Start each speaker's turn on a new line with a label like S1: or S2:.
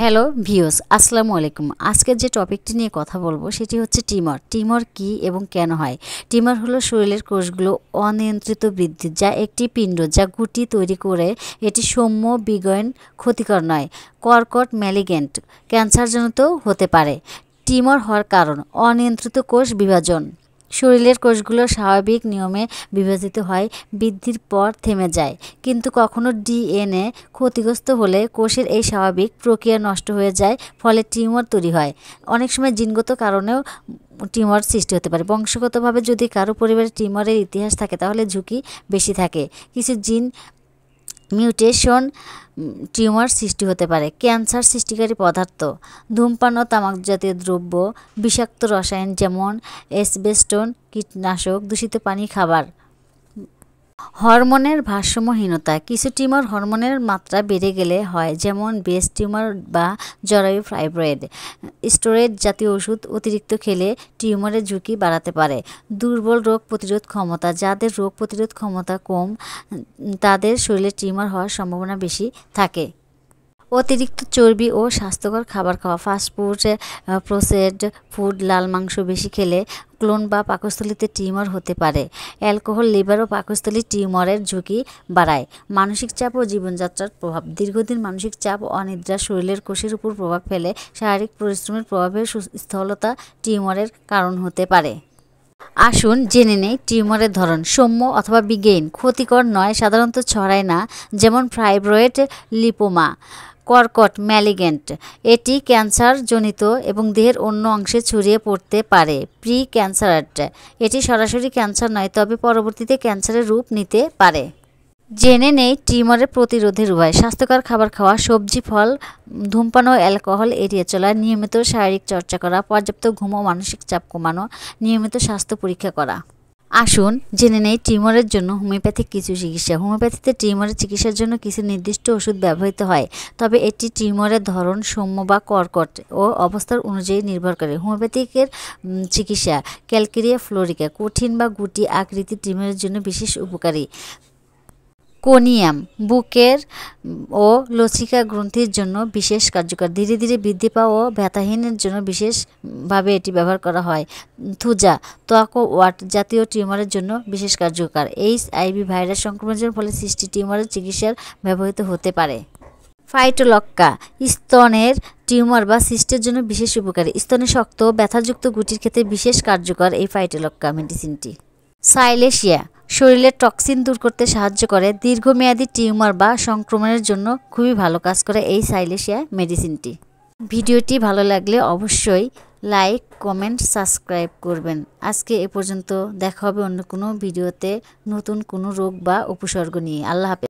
S1: Hello views, আসসালামু আলাইকুম। আজকের যে টপিকটি নিয়ে কথা বলবো সেটি হচ্ছে টিউমার। টিউমার কী এবং কেন হয়? টিউমার হলো শরীরের কোষগুলো অনিয়ন্ত্রিত বৃদ্ধি, যা একটি পিণ্ড যা গুটি তৈরি করে। এটি সৌম্য, বিগয়ন, ক্ষতিকর নয়। কর্কট, ম্যালিগেন্ট, ক্যান্সারজনিতও হতে পারে। টিউমার হওয়ার কারণ: অনিয়ন্ত্রিত কোষ বিভাজন। শরীরের কোষগুলো স্বাভাবিক নিয়মে বিভাজিত হয়, বৃদ্ধির পর থেমে যায়। কিন্তু কখনো ডিএনএ ক্ষতিগ্রস্ত হলে কোষের এই স্বাভাবিক প্রক্রিয়া নষ্ট হয়ে যায়, ফলে টিউমার তৈরি হয়। অনেক সময় জিনগত কারণেও টিউমার সৃষ্টি হতে পারে। বংশগতভাবে যদি কারো পরিবারে টিউমারের ইতিহাস থাকে তাহলে ঝুঁকি বেশি থাকে। কিছু জিন মিউটেশন টিউমার সৃষ্টি হতে পারে। ক্যান্সার সৃষ্টিকারী পদার্থ: ধূমপান ও তামাক জাতীয় দ্রব্য, বিষাক্ত রসায়ন যেমন অ্যাসবেস্টস, কীটনাশক, দূষিত পানি, খাবার। হরমোনের ভারসাম্যহীনতা: কিছু টিউমার হরমোনের মাত্রা বেড়ে গেলে হয়, যেমন ব্রেস্ট টিউমার বা জরায়ু ফাইব্রয়েড। স্টেরয়েড জাতীয় ওষুধ অতিরিক্ত খেলে টিউমারের ঝুঁকি বাড়াতে পারে। দুর্বল রোগ প্রতিরোধ ক্ষমতা: যাদের রোগ প্রতিরোধ ক্ষমতা কম তাদের শরীরে টিউমার হওয়ার সম্ভাবনা বেশি থাকে। অতিরিক্ত চর্বি ও স্বাস্থ্যকর খাবার খাওয়া: ফাস্টফুড, প্রসেসড ফুড, লাল মাংস বেশি খেলে কোলন বা পাকস্থলীতে টিউমার হতে পারে। অ্যালকোহল লিভার ও পাকস্থলী টিউমারের ঝুঁকি বাড়ায়। মানসিক চাপ ও জীবনযাত্রার প্রভাব: দীর্ঘদিন মানসিক চাপ, অনিদ্রা শরীরের কোষের উপর প্রভাব ফেলে। শারীরিক পরিশ্রমের প্রভাবে স্থূলতা টিউমারের কারণ হতে পারে। আসুন জেনে নেই টিউমারের ধরন। সৌম্য অথবা বিগেইন, ক্ষতিকর নয়, সাধারণত ছড়ায় না, যেমন ফাইব্রয়েড, লিপোমা। কর্কট, ম্যালিগেন্ট, এটি ক্যান্সারজনিত এবং দেহের অন্য অংশে ছড়িয়ে পড়তে পারে। প্রি ক্যান্সারাস, এটি সরাসরি ক্যান্সার নয়, তবে পরবর্তীতে ক্যান্সারের রূপ নিতে পারে। জেনে নেই টিউমারের প্রতিরোধের উপায়: স্বাস্থ্যকর খাবার খাওয়া, সবজি, ফল, ধূমপান ও অ্যালকোহল এড়িয়ে চলা, নিয়মিত শারীরিক চর্চা করা, পর্যাপ্ত ঘুম ও মানসিক চাপ কমানো, নিয়মিত স্বাস্থ্য পরীক্ষা করা। আসুন জেনে নেই টিউমারের জন্য হোমিওপ্যাথিক কিছু চিকিৎসা। হোমিওপ্যাথিতে টিউমারের চিকিৎসার জন্য কিছু নির্দিষ্ট ওষুধ ব্যবহৃত হয়, তবে এটি টিউমারের ধরন, সৌম্য বা কর্কট ও অবস্থার অনুযায়ী নির্ভর করে। হোমিওপ্যাথিকের চিকিৎসা: ক্যালকেরিয়া ফ্লোরিকা, কঠিন বা গুটি আকৃতির টিউমারের জন্য বিশেষ উপকারী। কোনিয়াম, বুকের ও লসিকা গ্রন্থির জন্য বিশেষ কার্যকর। ধীরে ধীরে বৃদ্ধি পাওয়া ও ব্যথাহীনের জন্য বিশেষভাবে এটি ব্যবহার করা হয়। থুজা, ত্বক ও ওয়াট জাতীয় টিউমারের জন্য বিশেষ কার্যকর। এইচআইভি ভাইরাস সংক্রমণের ফলে সৃষ্টি টিউমারের চিকিৎসার ব্যবহৃত হতে পারে। ফাইটোলক্কা, স্তনের টিউমার বা সিস্টের জন্য বিশেষ উপকারী। স্তনে শক্ত ও ব্যথাযুক্ত গুটির ক্ষেত্রে বিশেষ কার্যকর এই ফাইটোলক্কা মেডিসিনটি। সাইলেশিয়া, শরীরের টক্সিন দূর করতে সাহায্য করে। দীর্ঘমেয়াদী টিউমার বা সংক্রমণের জন্য খুবই ভালো কাজ করে এই সাইলেশিয়া মেডিসিনটি। ভিডিওটি ভালো লাগলে অবশ্যই লাইক, কমেন্ট, সাবস্ক্রাইব করবেন। আজকে এ পর্যন্ত। দেখা হবে অন্য কোনো ভিডিওতে নতুন কোনো রোগ বা উপসর্গ নিয়ে। আল্লাহ হাফেজ।